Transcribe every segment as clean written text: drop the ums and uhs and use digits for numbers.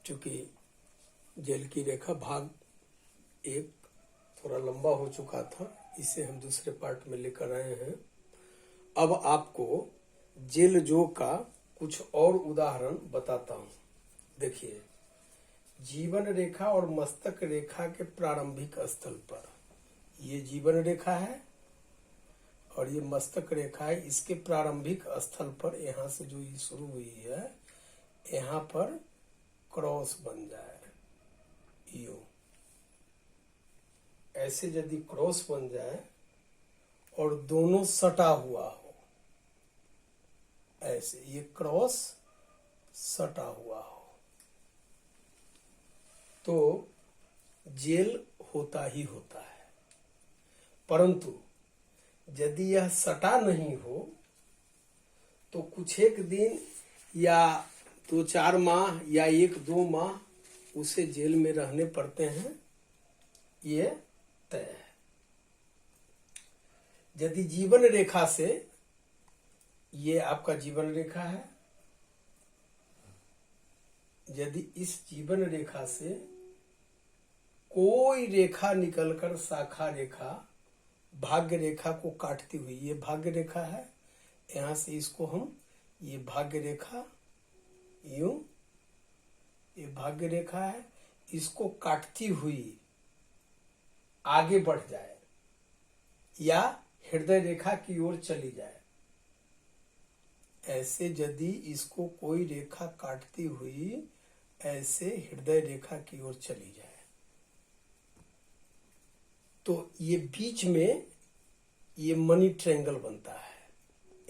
चूंकि जेल की रेखा भाग 1 थोड़ा लंबा हो चुका था, इसे हम दूसरे पार्ट में लेकर आए हैं। अब आपको जेल जोग का कुछ और उदाहरण बताता हूं। देखिए, जीवन रेखा और मस्तक रेखा के प्रारंभिक स्थल पर ये जीवन रेखा है और ये मस्तक रेखा है। इसके प्रारंभिक स्थल पर यहां से जो ये शुरू हुई है, यहां पर क्रॉस बन जाए यूं, ऐसे यदि क्रॉस बन जाए और दोनों सटा हुआ हो, ऐसे ये क्रॉस सटा हुआ हो, तो जेल होता ही होता है। परंतु यदि यह सटा नहीं हो तो कुछ एक दिन या 2-4 माह या 1-2 माह उसे जेल में रहने पड़ते हैं, ये तय है। यदि जीवन रेखा से, ये आपका जीवन रेखा है, यदि इस जीवन रेखा से कोई रेखा निकलकर शाखा रेखा भाग्य रेखा को काटती हुई, ये भाग्य रेखा है, यहां से इसको हम, ये भाग्य रेखा यूं, ये भाग्य रेखा है, इसको काटती हुई आगे बढ़ जाए या हृदय रेखा की ओर चली जाए, ऐसे यदि इसको कोई रेखा काटती हुई ऐसे हृदय रेखा की ओर चली जाए, तो ये बीच में ये मनी ट्रायंगल बनता है।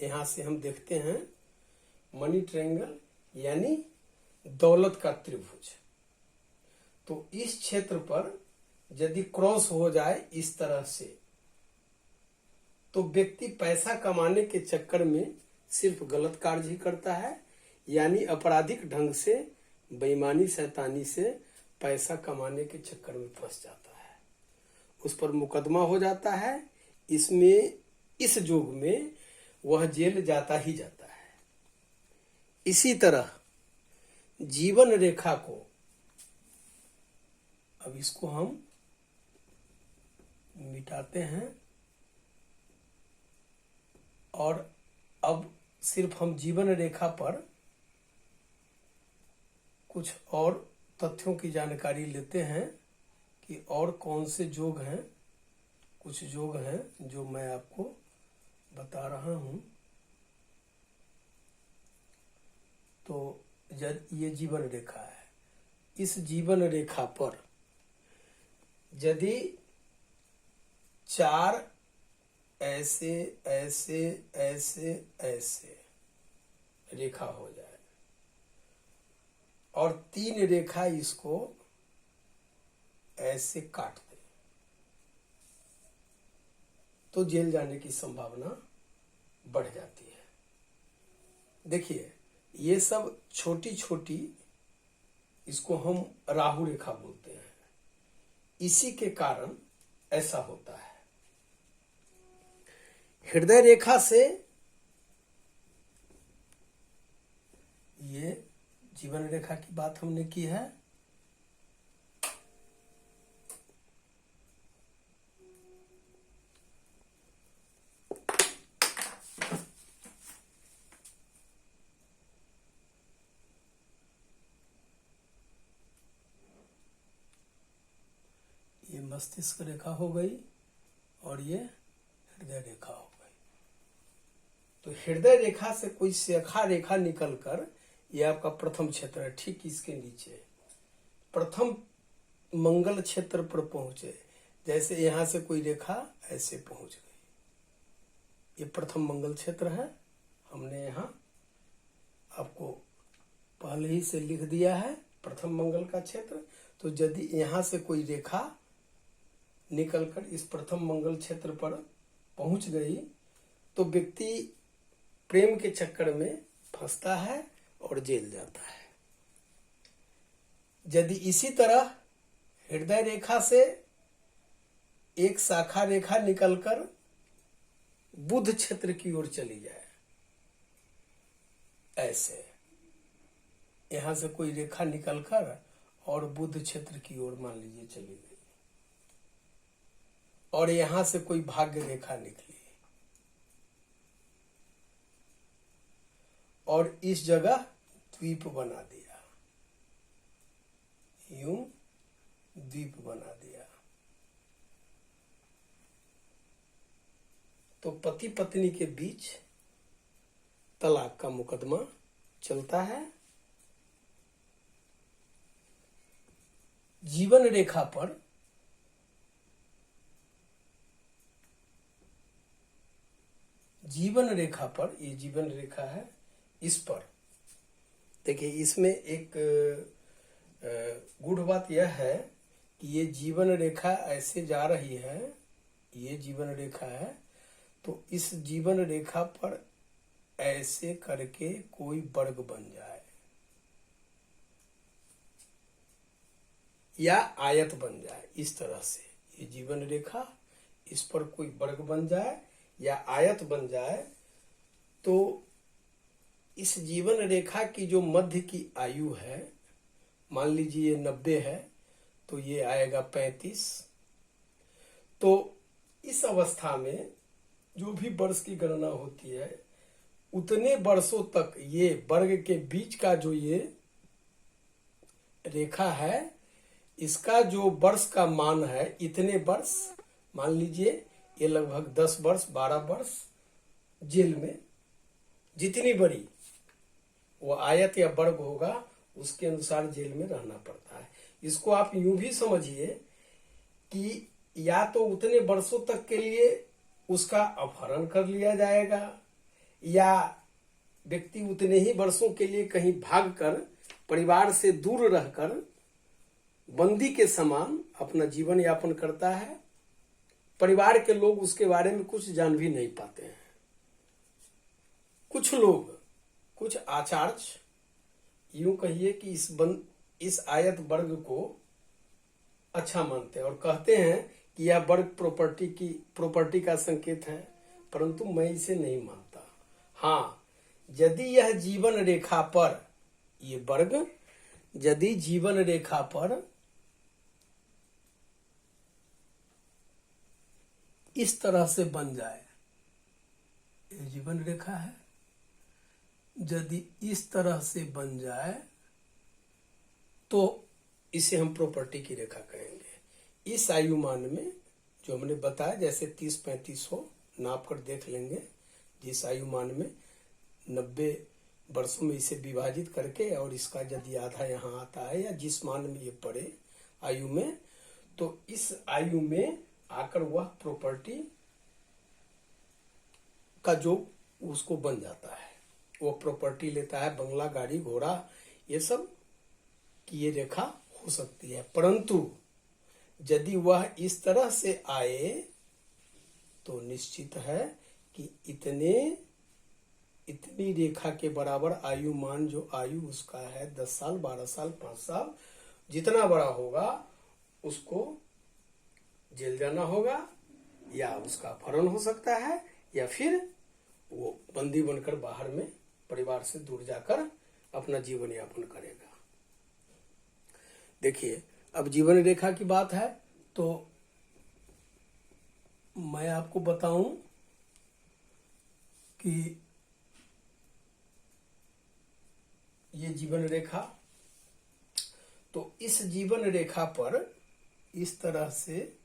यहां से हम देखते हैं मनी ट्रायंगल यानी दौलत का त्रिभुज। तो इस क्षेत्र पर यदि क्रॉस हो जाए इस तरह से, तो व्यक्ति पैसा कमाने के चक्कर में सिर्फ गलत कार्य ही करता है, यानी आपराधिक ढंग से, बेईमानी शैतानी से पैसा कमाने के चक्कर में फंस जाता है, उस पर मुकदमा हो जाता है। इसमें, इस जोग में वह जेल जाता ही जाता है। इसी तरह जीवन रेखा को, अब इसको हम मिटाते हैं और अब सिर्फ हम जीवन रेखा पर कुछ और तथ्यों की जानकारी लेते हैं कि और कौन से योग हैं। कुछ योग हैं जो मैं आपको बता रहा हूं। तो ये जीवन रेखा है, इस जीवन रेखा पर यदि 4 ऐसे ऐसे ऐसे ऐसे रेखा हो जाए और 3 रेखा इसको ऐसे काट दे, तो जेल जाने की संभावना बढ़ जाती है। देखिए, ये सब छोटी छोटी, इसको हम राहु रेखा बोलते हैं, इसी के कारण ऐसा होता है। हृदय रेखा से ये जीवन रेखा की बात हमने की है। ये मस्तिष्क रेखा हो गई और ये हृदय रेखा हो गई। तो हृदय रेखा से कोई शाखा रेखा निकलकर, ये आपका प्रथम क्षेत्र है, ठीक इसके नीचे प्रथम मंगल क्षेत्र पर पहुंचे। जैसे यहां से कोई रेखा ऐसे पहुंच गई, ये प्रथम मंगल क्षेत्र है। हमने यहां आपको पहले ही से लिख दिया है प्रथम मंगल का क्षेत्र। तो यदि यहां से कोई रेखा निकलकर इस प्रथम मंगल क्षेत्र पर पहुंच गई, तो व्यक्ति प्रेम के चक्कर में फंसता है और जेल जाता है। यदि इसी तरह हृदय रेखा से एक शाखा रेखा निकलकर बुध क्षेत्र की ओर चली जाए, ऐसे यहां से कोई रेखा निकलकर और बुध क्षेत्र की ओर मान लीजिए चली गई, और यहां से कोई भाग्य रेखा निकली और इस जगह द्वीप बना दिया, यूं द्वीप बना दिया, तो पति पत्नी के बीच तलाक का मुकदमा चलता है। जीवन रेखा पर ये जीवन रेखा है, इस पर देखिए, इसमें एक गूढ़ बात यह है कि ये जीवन रेखा ऐसे जा रही है, ये जीवन रेखा है, तो इस जीवन रेखा पर ऐसे करके कोई वर्ग बन जाए या आयत बन जाए, इस तरह से ये जीवन रेखा, इस पर कोई वर्ग बन जाए या आयत बन जाए, तो इस जीवन रेखा की जो मध्य की आयु है, मान लीजिए 90 है, तो ये आएगा 35। तो इस अवस्था में जो भी वर्ष की गणना होती है, उतने वर्षों तक ये वर्ग के बीच का जो ये रेखा है, इसका जो वर्ष का मान है, इतने वर्ष मान लीजिए, ये लगभग 10 वर्ष 12 वर्ष जेल में, जितनी बड़ी वो आयत या वर्ग होगा उसके अनुसार जेल में रहना पड़ता है। इसको आप यूं भी समझिए कि या तो उतने वर्षों तक के लिए उसका अपहरण कर लिया जाएगा, या व्यक्ति उतने ही वर्षों के लिए कहीं भागकर परिवार से दूर रहकर बंदी के समान अपना जीवन यापन करता है। परिवार के लोग उसके बारे में कुछ जान भी नहीं पाते हैं। कुछ लोग, कुछ आचार्य यूं कहिए कि इस आयत वर्ग को अच्छा मानते हैं और कहते हैं कि यह वर्ग प्रॉपर्टी का संकेत है, परंतु मैं इसे नहीं मानता। हाँ, यदि यह जीवन रेखा पर, ये वर्ग यदि जीवन रेखा पर इस तरह से बन जाए, ये जीवन रेखा है, यदि इस तरह से बन जाए तो इसे हम प्रॉपर्टी की रेखा कहेंगे। इस आयुमान में जो हमने बताया, जैसे 30-35 हो, नाप कर देख लेंगे, जिस आयुमान में 90 वर्षों में इसे विभाजित करके, और इसका यदि आधा यहाँ आता है, या जिस मान में ये पड़े आयु में, तो इस आयु में आकर वह प्रॉपर्टी का जो उसको बन जाता है, वो प्रॉपर्टी लेता है, बंगला, गाड़ी, घोड़ा, ये सब की ये रेखा हो सकती है। परंतु यदि वह इस तरह से आए तो निश्चित है कि इतनी रेखा के बराबर आयुमान, जो आयु उसका है 10 साल 12 साल 5 साल, जितना बड़ा होगा उसको जेल जाना होगा, या उसका अपहरण हो सकता है, या फिर वो बंदी बनकर बाहर में परिवार से दूर जाकर अपना जीवन यापन करेगा। देखिए, अब जीवन रेखा की बात है तो मैं आपको बताऊं कि ये जीवन रेखा, तो इस जीवन रेखा पर इस तरह से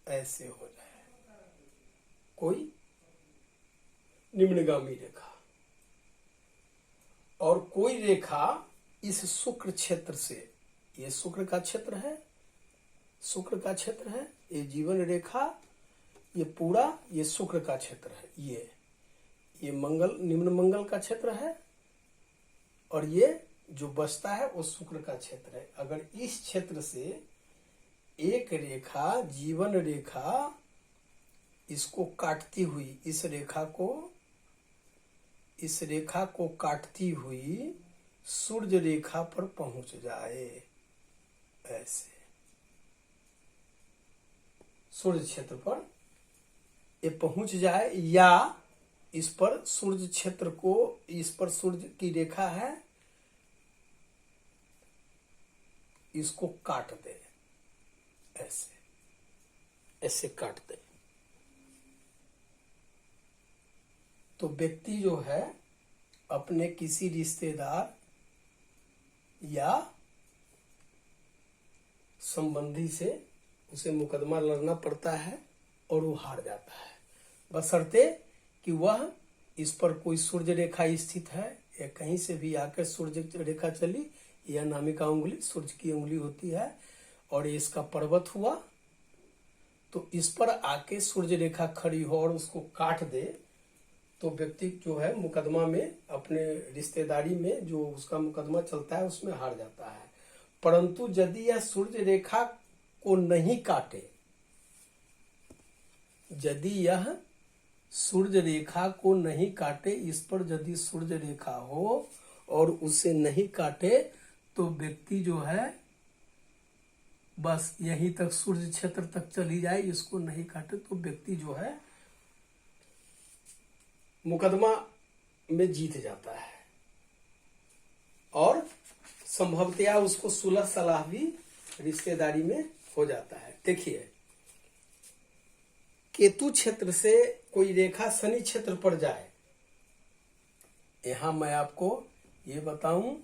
ऐसे हो जाए कोई निम्नगामी रेखा, और कोई रेखा इस शुक्र क्षेत्र से, ये शुक्र का क्षेत्र है, शुक्र का क्षेत्र है ये जीवन रेखा, ये पूरा ये शुक्र का क्षेत्र है, ये मंगल, निम्न मंगल का क्षेत्र है, और ये जो बचता है वो शुक्र का क्षेत्र है। अगर इस क्षेत्र से एक रेखा, जीवन रेखा, इसको काटती हुई, इस रेखा को काटती हुई सूर्य रेखा पर पहुंच जाए, ऐसे सूर्य क्षेत्र पर ये पहुंच जाए, या इस पर सूर्य क्षेत्र को, इस पर सूर्य की रेखा है इसको काट दे, ऐसे ऐसे काट दे, तो व्यक्ति जो है अपने किसी रिश्तेदार या संबंधी से उसे मुकदमा लड़ना पड़ता है और वो हार जाता है, बशर्ते कि वह इस पर कोई सूर्य रेखा स्थित है या कहीं से भी आकर सूर्य रेखा चली, यह नामिका उंगली सूर्य की उंगली होती है और ये इसका पर्वत हुआ, तो इस पर आके सूर्य रेखा खड़ी हो और उसको काट दे, तो व्यक्ति जो है मुकदमा में, अपने रिश्तेदारी में जो उसका मुकदमा चलता है उसमें हार जाता है। परंतु यदि यह सूर्य रेखा को नहीं काटे, यदि यह सूर्य रेखा को नहीं काटे, इस पर यदि सूर्य रेखा हो और उसे नहीं काटे, तो व्यक्ति जो है बस यहीं तक सूर्य क्षेत्र तक चली जाए, इसको नहीं काटे तो व्यक्ति जो है मुकदमा में जीत जाता है और संभवतया उसको सुलह सलाह भी रिश्तेदारी में हो जाता है। देखिए, केतु क्षेत्र से कोई रेखा शनि क्षेत्र पर जाए, यहां मैं आपको ये बताऊं,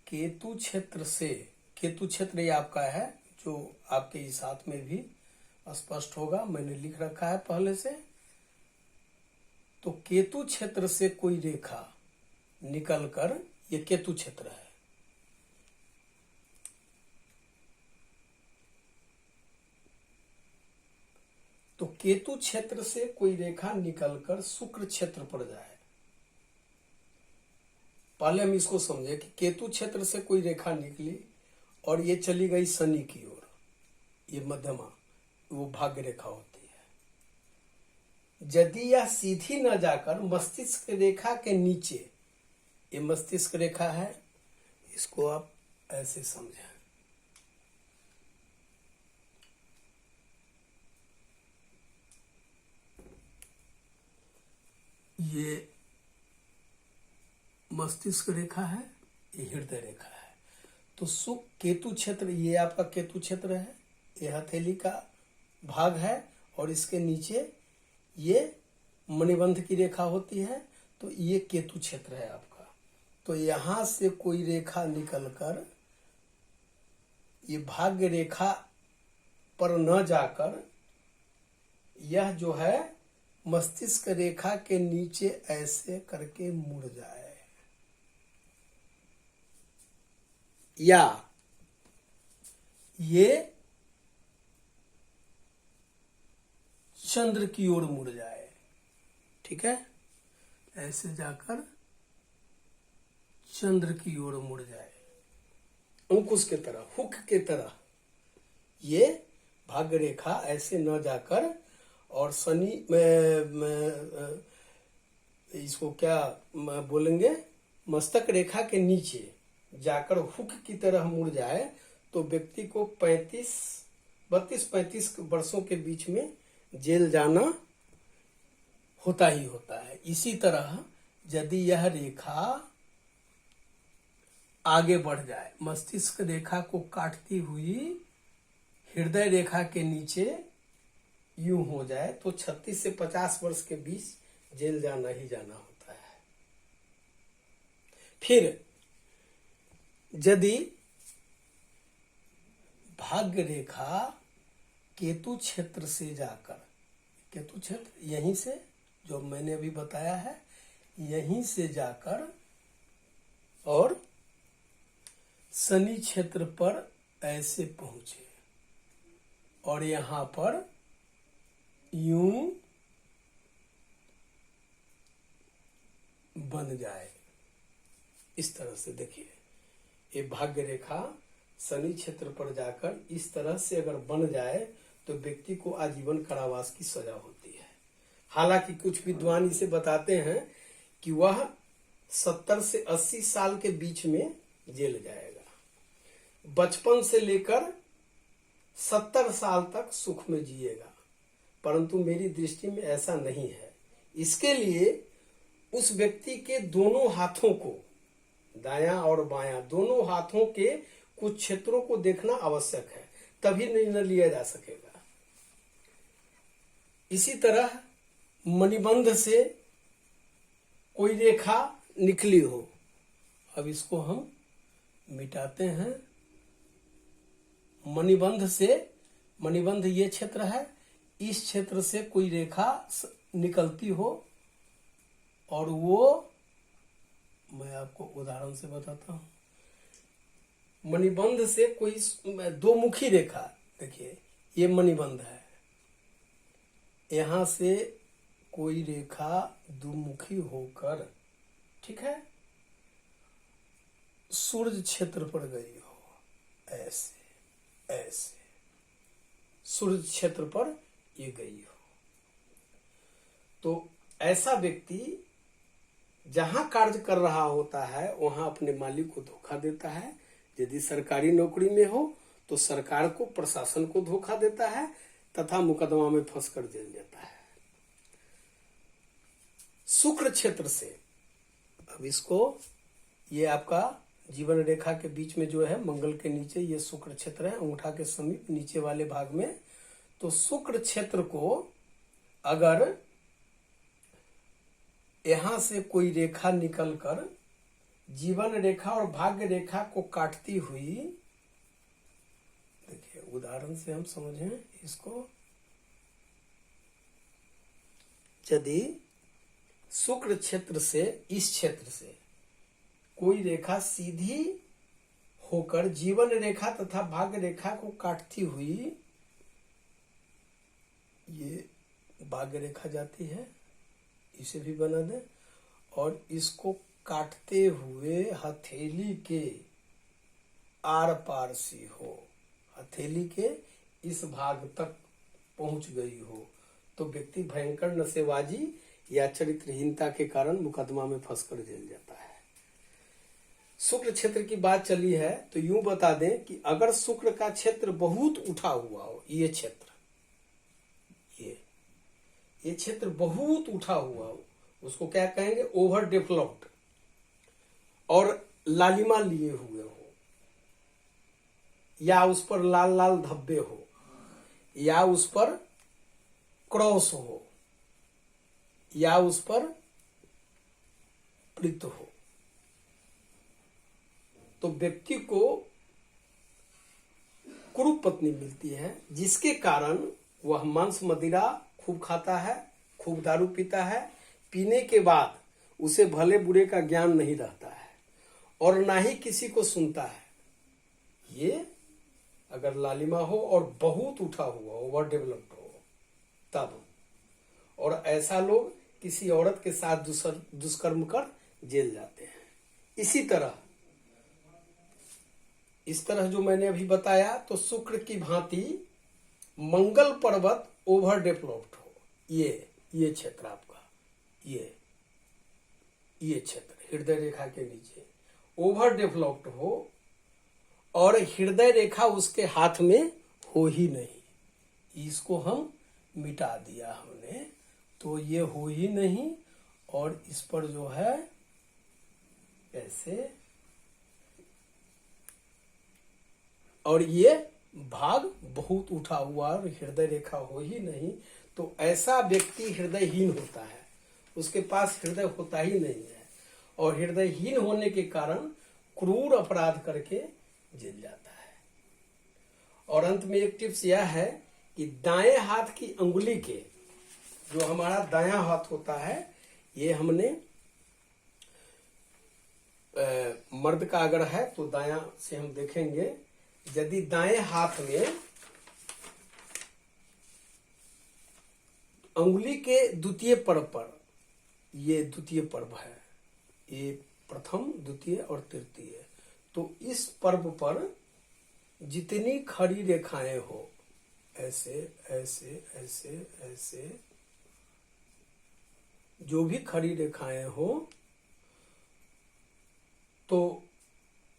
केतु क्षेत्र से, केतु क्षेत्र ये आपका है जो आपके इस हाथ में भी स्पष्ट होगा, मैंने लिख रखा है पहले से। तो केतु क्षेत्र से कोई रेखा निकलकर, ये केतु क्षेत्र है, तो केतु क्षेत्र से कोई रेखा निकलकर शुक्र क्षेत्र पर जाए। पहले हम इसको समझे कि केतु क्षेत्र से कोई रेखा निकली और ये चली गई शनि की ओर, ये मध्यमा, वो भाग्य रेखा होती है। यदि यह सीधी न जाकर मस्तिष्क रेखा के नीचे, ये मस्तिष्क रेखा है, इसको आप ऐसे समझें, ये मस्तिष्क रेखा है, ये हृदय रेखा है। तो केतु क्षेत्र, ये आपका केतु क्षेत्र है, ये हथेली का भाग है और इसके नीचे ये मणिबंध की रेखा होती है, तो ये केतु क्षेत्र है आपका। तो यहां से कोई रेखा निकलकर ये भाग्य रेखा पर न जाकर यह जो है मस्तिष्क रेखा के नीचे ऐसे करके मुड़ जाए, या ये चंद्र की ओर मुड़ जाए, ठीक है, ऐसे जाकर चंद्र की ओर मुड़ जाए, अंकुश के तरह, हुक के तरह। ये भाग्य रेखा ऐसे न जाकर और शनि में इसको क्या बोलेंगे, मस्तक रेखा के नीचे जाकर हुक की तरह मुड़ जाए, तो व्यक्ति को 32-35 वर्षों के बीच में जेल जाना होता ही होता है। इसी तरह यदि यह रेखा आगे बढ़ जाए, मस्तिष्क रेखा को काटती हुई हृदय रेखा के नीचे यूं हो जाए, तो 36 से 50 वर्ष के बीच जेल जाना ही जाना होता है। फिर यदि भाग्य रेखा केतु क्षेत्र से जाकर, केतु क्षेत्र यहीं से जो मैंने अभी बताया है, यहीं से जाकर और शनि क्षेत्र पर ऐसे पहुंचे और यहां पर यूं बन जाए, इस तरह से। देखिए, ये भाग्य रेखा शनि क्षेत्र पर जाकर इस तरह से अगर बन जाए तो व्यक्ति को आजीवन कारावास की सजा होती है। हालांकि कुछ विद्वान इसे बताते हैं कि वह 70 से 80 साल के बीच में जेल जाएगा, बचपन से लेकर 70 साल तक सुख में जिएगा। परंतु मेरी दृष्टि में ऐसा नहीं है। इसके लिए उस व्यक्ति के दोनों हाथों को दायां और बायां दोनों हाथों के कुछ क्षेत्रों को देखना आवश्यक है, तभी निर्णय लिया जा सकेगा। इसी तरह मणिबंध से कोई रेखा निकली हो, अब इसको हम मिटाते हैं। मणिबंध ये क्षेत्र है, इस क्षेत्र से कोई रेखा निकलती हो और वो, मैं आपको उदाहरण से बताता हूं। मणिबंध से कोई दो मुखी रेखा, देखिए ये मणिबंध है, यहां से कोई रेखा दुमुखी होकर, ठीक है, सूर्य क्षेत्र पर गई हो, ऐसे ऐसे सूर्य क्षेत्र पर ये गई हो, तो ऐसा व्यक्ति जहां कार्य कर रहा होता है वहां अपने मालिक को धोखा देता है। यदि सरकारी नौकरी में हो तो सरकार को, प्रशासन को धोखा देता है तथा मुकदमा में फंसकर जेल जाता है। शुक्र क्षेत्र से, अब इसको, ये आपका जीवन रेखा के बीच में जो है, मंगल के नीचे ये शुक्र क्षेत्र है, अंगूठा के समीप नीचे वाले भाग में। तो शुक्र क्षेत्र को अगर यहां से कोई रेखा निकलकर जीवन रेखा और भाग्य रेखा को काटती हुई, देखिए उदाहरण से हम समझें इसको, यदि शुक्र क्षेत्र से, इस क्षेत्र से कोई रेखा सीधी होकर जीवन रेखा तथा भाग्य रेखा को काटती हुई, ये भाग्य रेखा जाती है, इसे भी बना दें, और इसको काटते हुए हथेली के आर पार सी हो, हथेली के इस भाग तक पहुंच गई हो, तो व्यक्ति भयंकर नशेबाजी या चरित्रहीनता के कारण मुकदमा में फंसकर जेल जाता है। शुक्र क्षेत्र की बात चली है तो यूं बता दें कि अगर शुक्र का क्षेत्र बहुत उठा हुआ हो, ये क्षेत्र, ये क्षेत्र बहुत उठा हुआ हो, उसको क्या कहेंगे, ओवर डेवलप्ड, और लालिमा लिए हुए हो, या उस पर लाल लाल धब्बे हो, या उस पर क्रॉस हो, या उस पर वृत्त हो, तो व्यक्ति को कुरूप पत्नी मिलती है, जिसके कारण वह मांस मदिरा खूब खाता है, खूब दारू पीता है, पीने के बाद उसे भले बुरे का ज्ञान नहीं रहता है और ना ही किसी को सुनता है। ये अगर लालिमा हो और बहुत उठा हुआ, ओवर डेवलप्ड हो तब, और ऐसा लोग किसी औरत के साथ दुष्कर्म कर जेल जाते हैं। इस तरह जो मैंने अभी बताया, तो शुक्र की भांति मंगल पर्वत ओवर डेवलप्ड हो, ये क्षेत्र आपका, ये क्षेत्र हृदय रेखा के नीचे ओवर डेवलप्ड हो और हृदय रेखा उसके हाथ में हो ही नहीं, इसको हम मिटा दिया हमने, तो ये हो ही नहीं, और इस पर जो है ऐसे, और ये भाग बहुत उठा हुआ और हृदय रेखा हो ही नहीं, तो ऐसा व्यक्ति हृदयहीन होता है, उसके पास हृदय होता ही नहीं है, और हृदयहीन होने के कारण क्रूर अपराध करके जेल जाता है। और अंत में एक टिप्स यह है कि दाएं हाथ की अंगुली के, जो हमारा दायां हाथ होता है, ये हमने मर्द का अगर है तो दायां से हम देखेंगे, यदि दाएं हाथ में अंगुली के द्वितीय पर्व पर, ये द्वितीय पर्व है, ये प्रथम, द्वितीय और तृतीय, तो इस पर्व पर जितनी खड़ी रेखाएं हो, ऐसे ऐसे ऐसे ऐसे, जो भी खड़ी रेखाएं हो, तो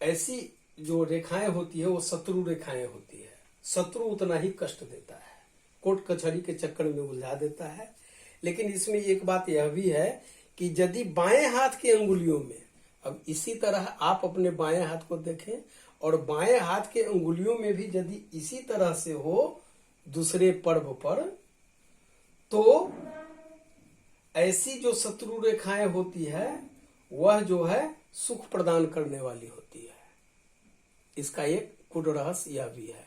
ऐसी जो रेखाएं होती है वो शत्रु रेखाएं होती है। शत्रु उतना ही कष्ट देता है, कोर्ट कचहरी के चक्कर में उलझा देता है। लेकिन इसमें एक बात यह भी है कि यदि बाएं हाथ की अंगुलियों में अब इसी तरह आप अपने बाएं हाथ को देखें और बाएं हाथ के अंगुलियों में भी यदि इसी तरह से हो दूसरे पर्व पर, तो ऐसी जो शत्रु रेखाएं होती है वह जो है सुख प्रदान करने वाली होती है। इसका एक गुड़ रहस्य यह भी है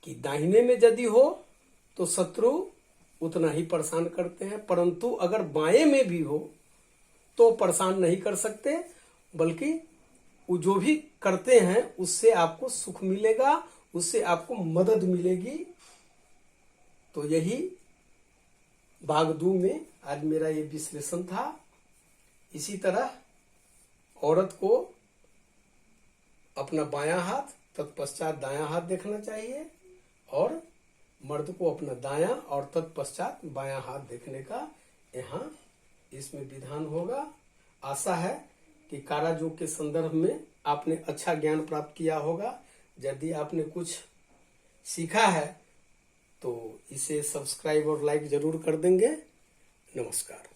कि दाहिने में यदि हो तो शत्रु उतना ही परेशान करते हैं, परंतु अगर बाएं में भी हो तो परेशान नहीं कर सकते, बल्कि वो जो भी करते हैं उससे आपको सुख मिलेगा, उससे आपको मदद मिलेगी। तो यही भाग 2 में आज मेरा ये विश्लेषण था। इसी तरह औरत को अपना बायां हाथ तत्पश्चात दायां हाथ देखना चाहिए और मर्द को अपना दायां और तत्पश्चात बायां हाथ देखने का यहाँ इसमें विधान होगा। आशा है कि कारायोग के संदर्भ में आपने अच्छा ज्ञान प्राप्त किया होगा। यदि आपने कुछ सीखा है तो इसे सब्सक्राइब और लाइक जरूर कर देंगे। नमस्कार।